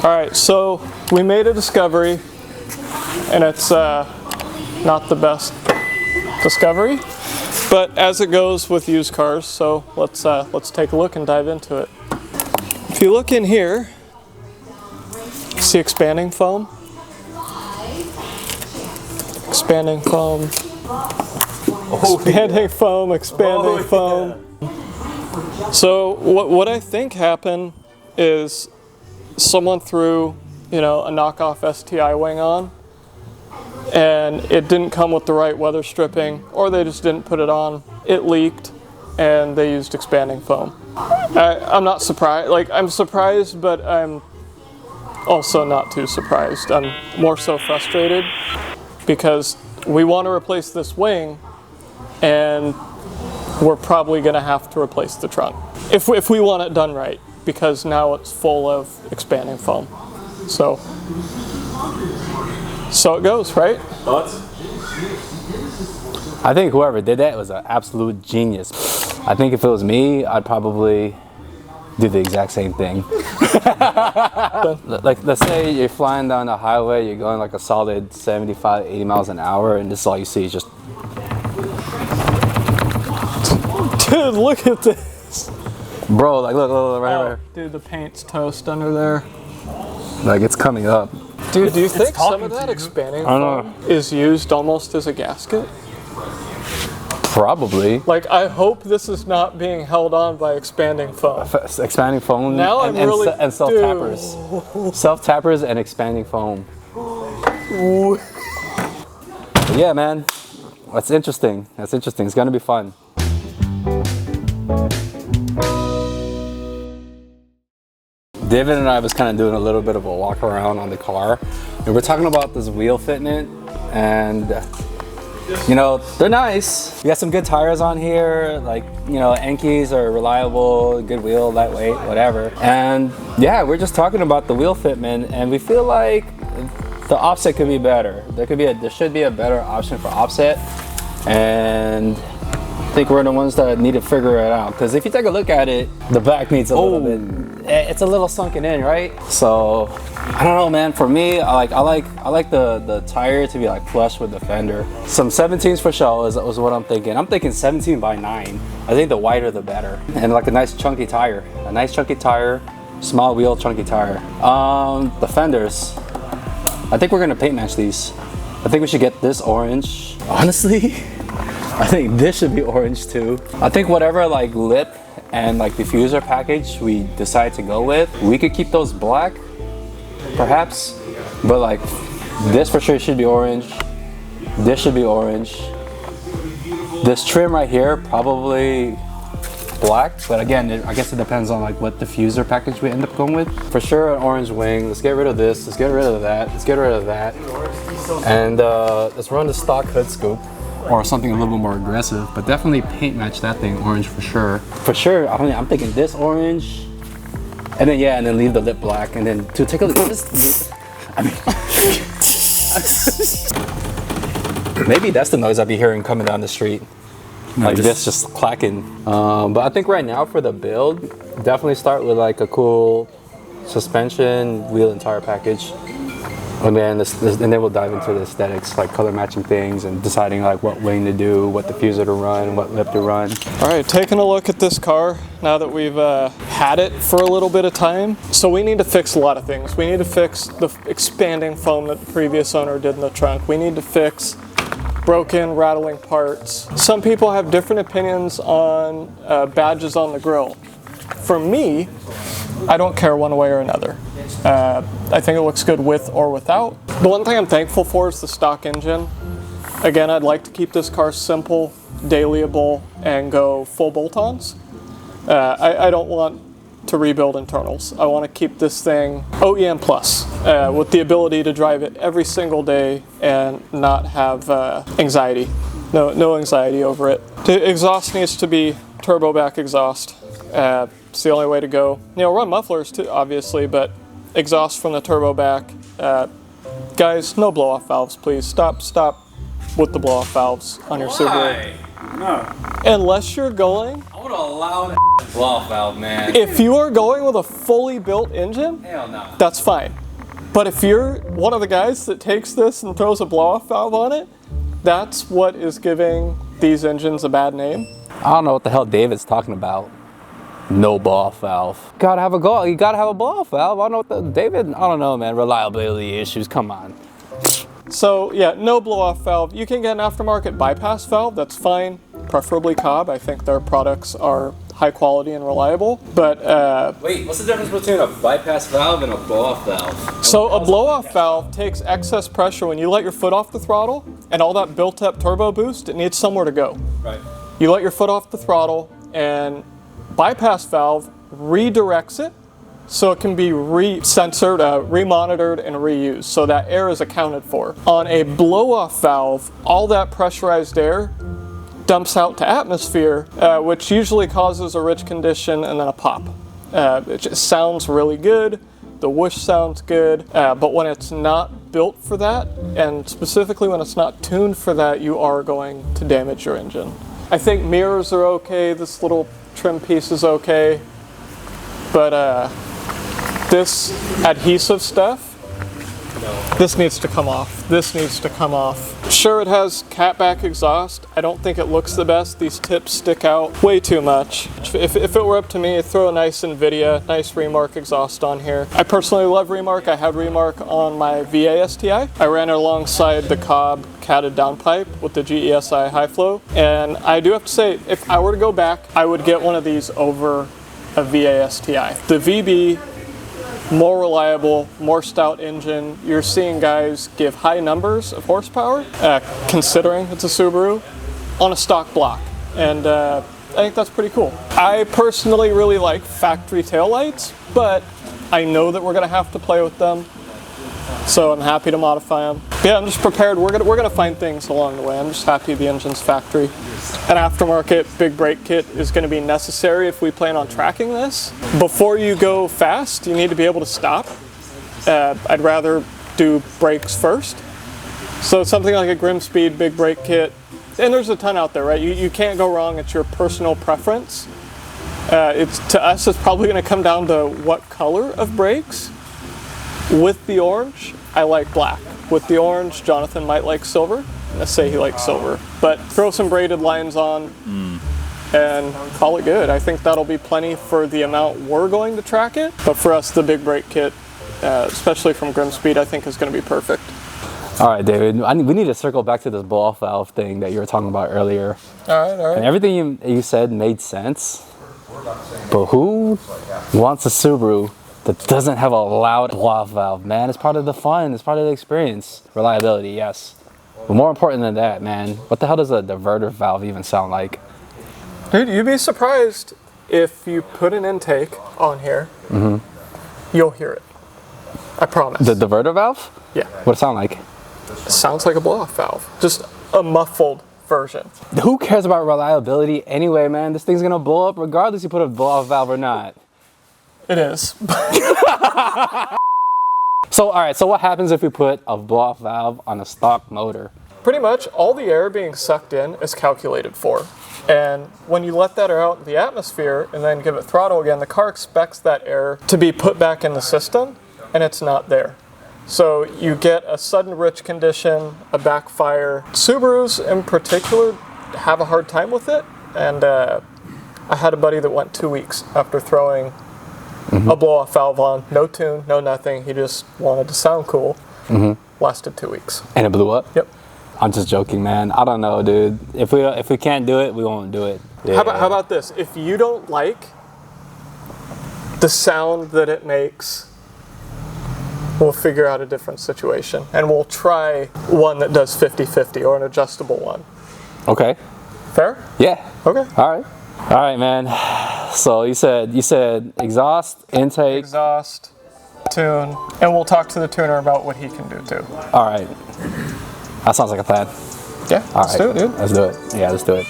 Alright, so we made a discovery, and it's not the best discovery, but as it goes with used cars, so let's take a look and dive into it. If you look in here, see expanding foam? Expanding foam. Expanding foam, expanding foam. So what I think happened is someone threw, you know, a knockoff STI wing on, and it didn't come with the right weather stripping, or they just didn't put it on. It leaked, and they used expanding foam. I'm not surprised. Like, I'm surprised, but I'm also not too surprised. I'm more so frustrated because we want to replace this wing, and we're probably going to have to replace the trunk if we want it done right, because now it's full of expanding foam. So it goes, right? Thoughts? I think whoever did that was an absolute genius. I think if it was me, I'd probably do the exact same thing. Like, let's say you're flying down the highway, you're going like a solid 75, 80 miles an hour, and this is all you see is just... Dude, look at this. Bro, like look right there. Dude, the paint's toast under there. Like, it's coming up. Dude, do you think some of that expanding foam is used almost as a gasket? Probably. Like, I hope this is not being held on by expanding foam. Expanding foam Now and self-tappers. Self-tappers and expanding foam. But yeah, man. That's interesting. That's interesting. It's gonna be fun. David and I was kind of doing a little bit of a walk around on the car, and we're talking about this wheel fitment, and you know, they're nice. We got some good tires on here, like, you know, Enkis are reliable, good wheel, lightweight, whatever. And yeah, we're just talking about the wheel fitment, and we feel like the offset could be better. There should be a better option for offset, and I think we're the ones that need to figure it out, because if you take a look at it, the back needs a little bit, it's a little sunken in, right? So I don't know, man. For me, I like the tire to be like flush with the fender. Some 17s for show is what I'm thinking. I'm thinking 17 by 9. I think the wider the better, and like a nice chunky tire, small wheel chunky tire. The fenders, I think we're gonna paint match these. I think we should get this orange. Honestly, I think this should be orange too. I think whatever like lip and like diffuser package we decide to go with, we could keep those black, perhaps. But like this for sure should be orange. This should be orange. This trim right here, probably black. But again, I guess it depends on like what diffuser package we end up going with. For sure an orange wing. Let's get rid of this. Let's get rid of that. Let's get rid of that. And let's run the stock hood scoop, or something a little bit more aggressive, but definitely paint match that thing orange for sure. For sure, I'm thinking this orange, and then and then leave the lip black, and then to take a look at this. I mean, maybe that's the noise I'll be hearing coming down the street. Like this just clacking. But I think right now for the build, definitely start with like a cool suspension, wheel and tire package. And then we'll dive into the aesthetics, like color matching things and deciding like what wing to do, what diffuser to run, what lip to run. All right, taking a look at this car now that we've had it for a little bit of time. So we need to fix a lot of things. We need to fix the expanding foam that the previous owner did in the trunk. We need to fix broken, rattling parts. Some people have different opinions on badges on the grill. For me, I don't care one way or another. I think it looks good with or without. The one thing I'm thankful for is the stock engine. Again, I'd like to keep this car simple, dailyable, and go full bolt-ons. I don't want to rebuild internals. I want to keep this thing OEM plus, with the ability to drive it every single day and not have anxiety. No anxiety over it. The exhaust needs to be turbo back exhaust. It's the only way to go. You know, run mufflers too, obviously, but exhaust from the turbo back. Guys, no blow-off valves, please. Stop with the blow-off valves on your Subaru. No. Unless you're going I want put a loud blow-off valve, man. If you are going with a fully built engine, Hell no. that's fine. But if you're one of the guys that takes this and throws a blow-off valve on it, that's what is giving these engines a bad name. I don't know what the hell David's talking about. No blow-off valve. You gotta have a blow-off valve. I don't know what David, I don't know, man. Reliability issues, come on. So yeah, no blow-off valve. You can get an aftermarket bypass valve, that's fine. Preferably Cobb. I think their products are high quality and reliable. But wait, what's the difference between a bypass valve and a blow-off valve? So a blow-off valve takes excess pressure when you let your foot off the throttle, and all that built-up turbo boost, it needs somewhere to go. Right. You let your foot off the throttle, and bypass valve redirects it so it can be censored, remonitored, and reused, so that air is accounted for. On a blow-off valve, all that pressurized air dumps out to atmosphere, which usually causes a rich condition and then a pop. It just sounds really good, the whoosh sounds good, but when it's not built for that, and specifically when it's not tuned for that, you are going to damage your engine. I think mirrors are okay, this little trim piece is okay, but this adhesive stuff, this needs to come off. This needs to come off. Sure, it has catback exhaust. I don't think it looks the best. These tips stick out way too much. If it were up to me, I'd throw a nice NVIDIA, nice Remark exhaust on here. I personally love Remark. I had Remark on my VA STI. I ran it alongside the Cobb catted downpipe with the GESI high flow. And I do have to say, if I were to go back, I would get one of these over a VA STI. The VB, more reliable, more stout engine. You're seeing guys give high numbers of horsepower, considering it's a Subaru, on a stock block. And I think that's pretty cool. I personally really like factory taillights, but I know that we're gonna have to play with them, so I'm happy to modify them. But yeah, I'm just prepared. We're gonna find things along the way. I'm just happy the engine's factory. An aftermarket big brake kit is gonna be necessary if we plan on tracking this. Before you go fast, you need to be able to stop. I'd rather do brakes first. So something like a Grimspeed big brake kit, and there's a ton out there, right? You can't go wrong, it's your personal preference. To us, it's probably gonna come down to what color of brakes. With the orange, I like black. With the orange, Jonathan might like silver. Let's say he likes silver. But throw some braided lines on and call it good. I think that'll be plenty for the amount we're going to track it. But for us, the big brake kit, especially from Grimspeed, I think is going to be perfect. All right, David, we need to circle back to this blow-off valve thing that you were talking about earlier. All right. And everything you said made sense. But who wants a Subaru that doesn't have a loud blow-off valve, man? It's part of the fun, it's part of the experience. Reliability, yes. But more important than that, man, what the hell does a diverter valve even sound like? Dude, you'd be surprised if you put an intake on here, you'll hear it. I promise. The diverter valve? Yeah. What's it sound like? It sounds like a blow-off valve, just a muffled version. Who cares about reliability anyway, man? This thing's gonna blow up regardless you put a blow-off valve or not. It is. So, all right, so what happens if we put a blow-off valve on a stock motor? Pretty much all the air being sucked in is calculated for. And when you let that air out in the atmosphere and then give it throttle again, the car expects that air to be put back in the system, and it's not there. So you get a sudden rich condition, a backfire. Subarus in particular have a hard time with it, and I had a buddy that went 2 weeks after throwing a blow-off valve on, no tune, no nothing. He just wanted to sound cool. Lasted 2 weeks. And it blew up? Yep. I'm just joking, man. I don't know, dude. If we can't do it, we won't do it. Yeah. How about this? If you don't like the sound that it makes, we'll figure out a different situation. And we'll try one that does 50-50 or an adjustable one. Okay. Fair? Yeah. Okay. All right. All right, man. So you said exhaust, intake. Exhaust, tune, and we'll talk to the tuner about what he can do too. All right. That sounds like a plan. Yeah, let's do it, dude. Let's do it. Yeah, let's do it.